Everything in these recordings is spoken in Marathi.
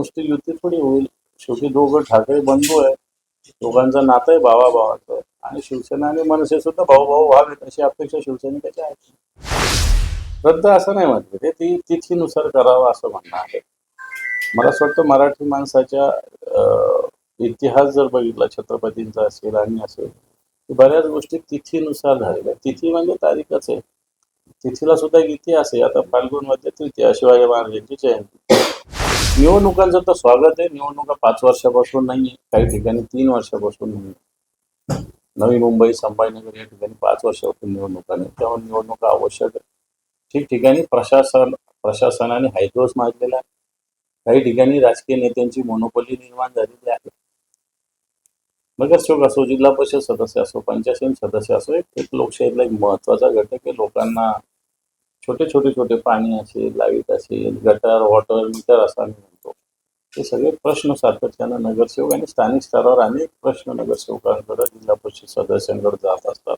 नुसती युती थोडी होईल. शेवटी दोघं ठाकरे बंधू आहे, दोघांचं नातं आहे भावाभावाचं. आणि शिवसेना आणि मनसे सुद्धा भाऊ भाऊ व्हावेत अशी अपेक्षा शिवसैनिकाची आहे. रद्द असं नाही म्हटलं, ते ती तिथीनुसार करावं असं म्हणणं आहे. मला असं वाटतं मराठी माणसाच्या इतिहास जर बघितला छत्रपतींचा असेल आणि असेल, तर बऱ्याच गोष्टी तिथीनुसार झालेल्या. तिथी म्हणजे तारीखच आहे. तिथीला सुद्धा एक इतिहास आहे. आता फाल्गुन मध्ये तृतीया शिवाजी महाराजांची जयंती. निवडणुकांचं तर स्वागत आहे. निवडणुका 5 वर्षापासून नाही, काही ठिकाणी 3 वर्षापासून नाही. नवी मुंबई, संभाजीनगर या ठिकाणी 5 वर्षापासून निवडणुका नाही, तेव्हा निवडणुका आवश्यक आहे. ठिकठिकाणी प्रशासनाने हायदोस माजलेला आहे. काही ठिकाणी राजकीय नेत्यांची मोनोपॉली निर्माण झालेली आहे. नगरसेवक असो, जिल्हा परिषद सदस्य असो, पंचायत समिती सदस्य असो, एक लोकशाहीतला एक महत्वाचा घटक आहे. लोकांना छोटे पाणी असेल, लाईट असेल, गटर, वॉटर मीटर असं आम्ही म्हणतो, हे सगळे प्रश्न सातत्यानं नगरसेवक आणि स्थानिक स्तरावर अनेक प्रश्न नगरसेवकांकडे, जिल्हा परिषद सदस्यांकडे जात असतात.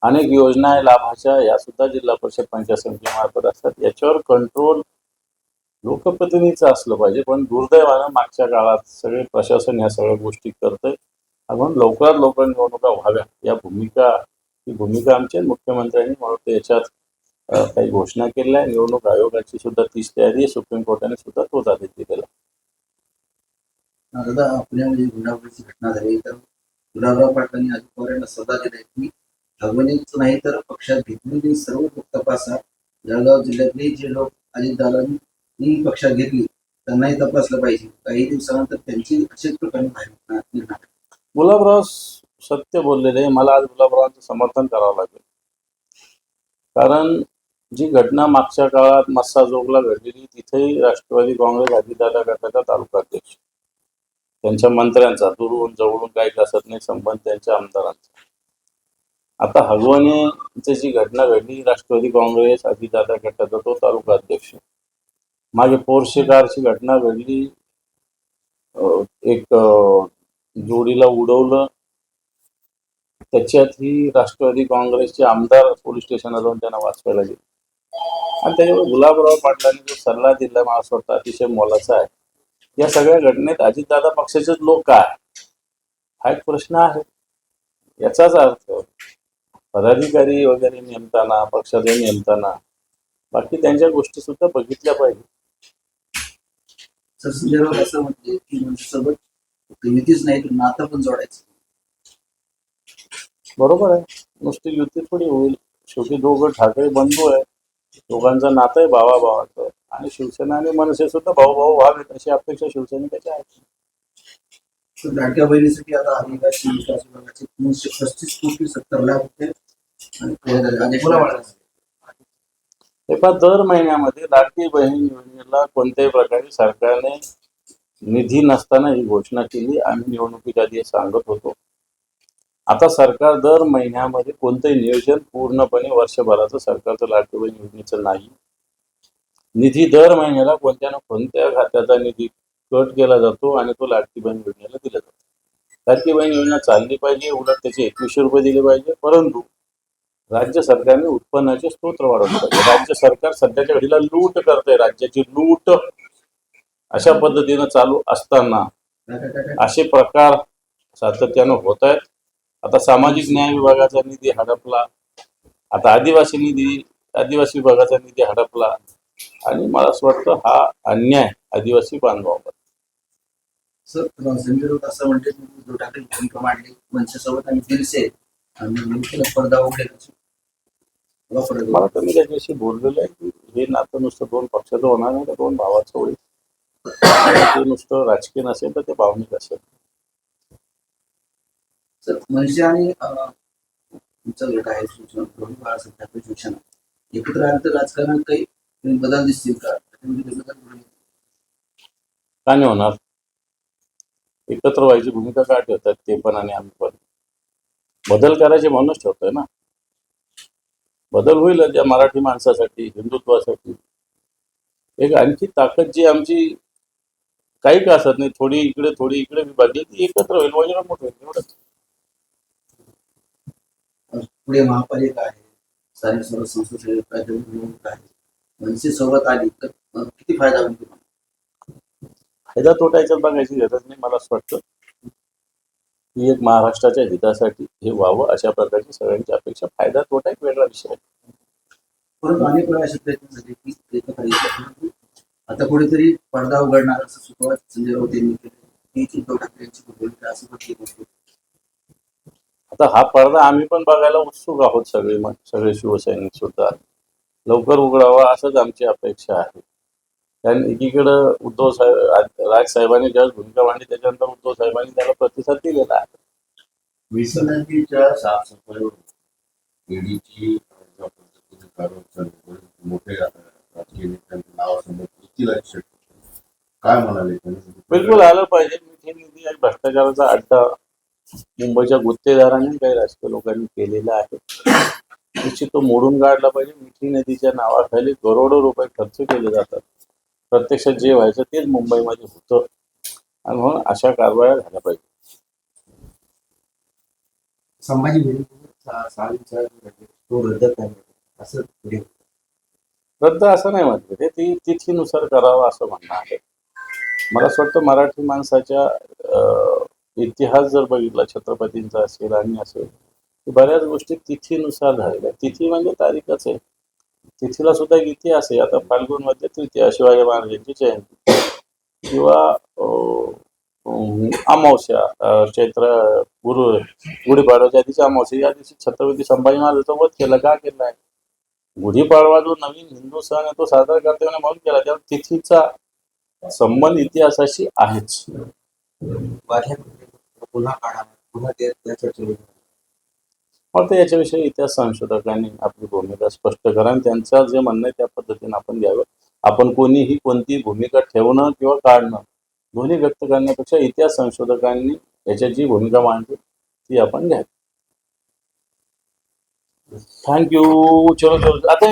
अनेक योजना आहे लाभाच्या, या सुद्धा जिल्हा परिषद पंचायत समितीमार्फत असतात. याच्यावर कंट्रोल लोकप्रतिनिधीचं असलं पाहिजे. पण दुर्दैवानं मागच्या काळात सगळे प्रशासन या सगळ्या गोष्टी करतंय. म्हणून लवकरात लवकर निवडणुका व्हाव्या ही भूमिका आमची मुख्यमंत्र्यांनी म्हणून याच्यात काही घोषणा केल्या आहे. निवडणूक आयोगाची सुद्धा तीच तयारी आहे. सुप्रीम कोर्टाने सुद्धा तोच आदेश दिलेला. दादा, आपल्यामध्ये गुलाबरावची घटना झाली तर गुलाबराव पाटलांनी अजित पवार यांना सल्ला दिलाय की भावनिकच नाही तर पक्षात घेतलेली सर्व लोक तपासा. जळगाव जिल्ह्यातले जे लोक अजितदादांनी पक्षात घेतली त्यांनाही तपासलं पाहिजे. काही दिवसानंतर त्यांची अशाच प्रकारे बाहेर. गुलाबराव सत्य बोललेले. मला आज गुलाबरावांचं समर्थन करावं लागेल, कारण जी घटना मागच्या काळात मस्साजोगला घडलेली, तिथेही राष्ट्रवादी काँग्रेस अजितदादा गटाचा तालुकाध्यक्ष, त्यांच्या मंत्र्यांचा दुरून जवळून काही कसत नाही संबंध त्यांच्या आमदारांचा. आता हगवणे जी घटना घडली, राष्ट्रवादी काँग्रेस अजितदादा गटाचा तो तालुकाध्यक्ष. मागे पोर्शे कारची घटना घडली, एक जोडीला उडवलं, त्याच्यातही राष्ट्रवादी काँग्रेसचे आमदार पोलीस स्टेशनला जाऊन त्यांना वाचवायला गेले. आणि त्याच्यावर गुलाबराव पाटलांनी जो सल्ला दिला, मला असं वाटतं अतिशय मोलाचा आहे. या सगळ्या घटनेत अजितदादा पक्षाचेच लोक काय, हा एक प्रश्न आहे. याचाच अर्थ पदाधिकारी वगैरे नेमताना, पक्षाचे नेमताना बाकी त्यांच्या गोष्टी सुद्धा बघितल्या पाहिजे. असं म्हणते की सोबत युतीच नाही तर नातं पण जोडायचं. बरोबर आहे. नुसती युती थोडी होईल. शेवटी दोघं ठाकरे बंधू आहे, दोघांचं नातं आहे भावाभावाचं. आणि शिवसेना आणि मनसे सुद्धा भाऊ भाऊ व्हावेत अशी अपेक्षा शिवसैनिकाची आहे. लाडक्या बहिणीसाठी आता आदिवासी विकास विभागाचे 335 कोटी 70 लाख रुपये हे पण दर महिन्यामध्ये लाडकी बहीण योजनेला कोणत्याही प्रकारे सरकारने निधी नसताना ही घोषणा केली. आम्ही निवडणुकीच्या आधी सांगत होतो. आता सरकार दर महिन्यामध्ये कोणतंही नियोजन पूर्णपणे वर्षभराचं सरकारचं लाडकी बहीण योजनेचं नाही. निधी दर महिन्याला कोणत्या ना कोणत्या खात्याचा निधी कट केला जातो आणि तो लाडकी बहीण योजनेला दिला जातो. लाडकी बहीण योजना चालली पाहिजे, उलट त्याचे 2100 रुपये दिले पाहिजे. परंतु राज्य सरकारने उत्पन्नाचे स्त्रोत वाढवले पाहिजे. राज्य सरकार सध्याच्या घडीला लूट करते, राज्याची लूट अशा पद्धतीनं चालू असताना असे प्रकार सातत्यानं होत आहेत. आता सामाजिक न्याय विभागाचा निधी हडपला, आता आदिवासी विभागाचा निधी हडपला. आणि मला असं वाटतं हा अन्याय आदिवासी बांधवांवर. सर, संजय राऊत असं म्हणते उद्धव ठाकरे भूमिका मांडली मनसेसोबत आणि दिलसे आणि पडदा उघडेल. मला तर मी त्याच्याशी बोललेलं आहे की हे नातं नुसतं 2 पक्षाचं होणार नाही, तर 2 भावाचं होईल. ते नुसतं राजकीय नसेल तर ते भावनिक असेल. सर, मनसे आणि तुमचा गट आहे शिवसेना एकत्र आलं तर राजकारणात काही बदल दिसतील का? का नाही होणार? एकत्र व्हायची भूमिका काय ठेवतात ते पण आणि आम्ही पण. बदल करायचे म्हणूनच ठेवतोय ना. बदल होईल त्या मराठी माणसासाठी, हिंदुत्वासाठी. एक आणखी ताकद जी आमची काही का असत नाही, थोडी इकडे विभागली, ती एकत्र होईल, वजन मोठं होईल. एवढंच. पुढे महापालिका आहे, स्थानिक स्वराज्य संस्थेचे निवडणूक आहे. मनसे सोबत आली तर किती फायदा होईल तुम्हाला? फायदा तोटा याच्यात बघायची गरज नाही. मला असं वाटतं की एक महाराष्ट्राच्या हितासाठी हे व्हावं अशा प्रकारची सगळ्यांची अपेक्षा. फायदा तोटा एक वेगळा विषय आहे. परंतु अनेक वेळा असे प्रयत्न झाले की परंतु आता कुठेतरी पडदा उघडणार असं सुरुवात संजय राऊत यांनी केली. ही उद्धव ठाकरेंची भूमिका असं म्हटली जाते. आता हा पडदा आम्ही पण बघायला उत्सुक आहोत, सगळे शिवसैनिक सुद्धा. लवकर उघडावा असंच आमची अपेक्षा आहे. कारण एकीकडं उद्धव साहेब, राज साहेबांनी ज्यावेळेस भूमिका मांडली त्याच्यानंतर उद्धव साहेबांनी त्याला प्रतिसाद दिलेला आहे. विल्सन नदीच्या साफसफाईवर ईडीची ज्या पद्धतीने कारवाई चालू आहे, मोठे राजकीय नेत्यांचं नाव समोर येतील अशी शक्यता. काय म्हणाले त्यांनी? बिलकुल आलं पाहिजे. मिठी निधी आणि भ्रष्टाचाराचा अड्डा मुंबईच्या गुत्तेदारांनी काही राजकीय लोकांनी केलेला आहे. निश्चित तो मोडून काढला पाहिजे. मिठी नदीच्या नावाखाली करोडो रुपये खर्च केले जातात. प्रत्यक्षात जे व्हायचं तेच मुंबईमध्ये होतं आणि म्हणून अशा कारवाया झाल्या पाहिजे. संभाजी भिडेंचा तो रद्द करण्यात असं पुढे रद्द असं नाही म्हटलं, ते ती तिथीनुसार करावं असं म्हणणं आहे. मला असं वाटतं मराठी माणसाच्या इतिहास जर बघितला छत्रपतींचा असेल आणि असेल तर बऱ्याच गोष्टी तिथीनुसार झालेल्या. तिथी म्हणजे तारीखच आहे. तिथीला सुद्धा एक इतिहास आहे. आता फाल्गुन मध्ये तृतीया शिवाजी महाराजांची जयंती किंवा अमावस्या, चैत्र गुढीपाडव्याच्या आधीची अमावस्या, या दिवशी छत्रपती संभाजी महाराजांचा वध केला. का केला आहे? गुढीपाडवा जो नवीन हिंदू सण आहे तो साजरा करते म्हणून केला. त्या तिथीचा संबंध इतिहासाशी आहेच. पुन्हा काढावा, पुन्हा त्या चर्चेवर फक्त याच्याविषयी इतिहास संशोधकांनी आपली भूमिका स्पष्ट करा आणि त्यांचं जे म्हणणं आहे त्या पद्धतीने आपण घ्यावं. आपण कोणीही कोणती भूमिका ठेवणं किंवा काढणं दोन्ही व्यक्त करण्यापेक्षा इतिहास संशोधकांनी याच्यात जी भूमिका मांडली ती आपण घ्यावी. थँक्यू. चलो आता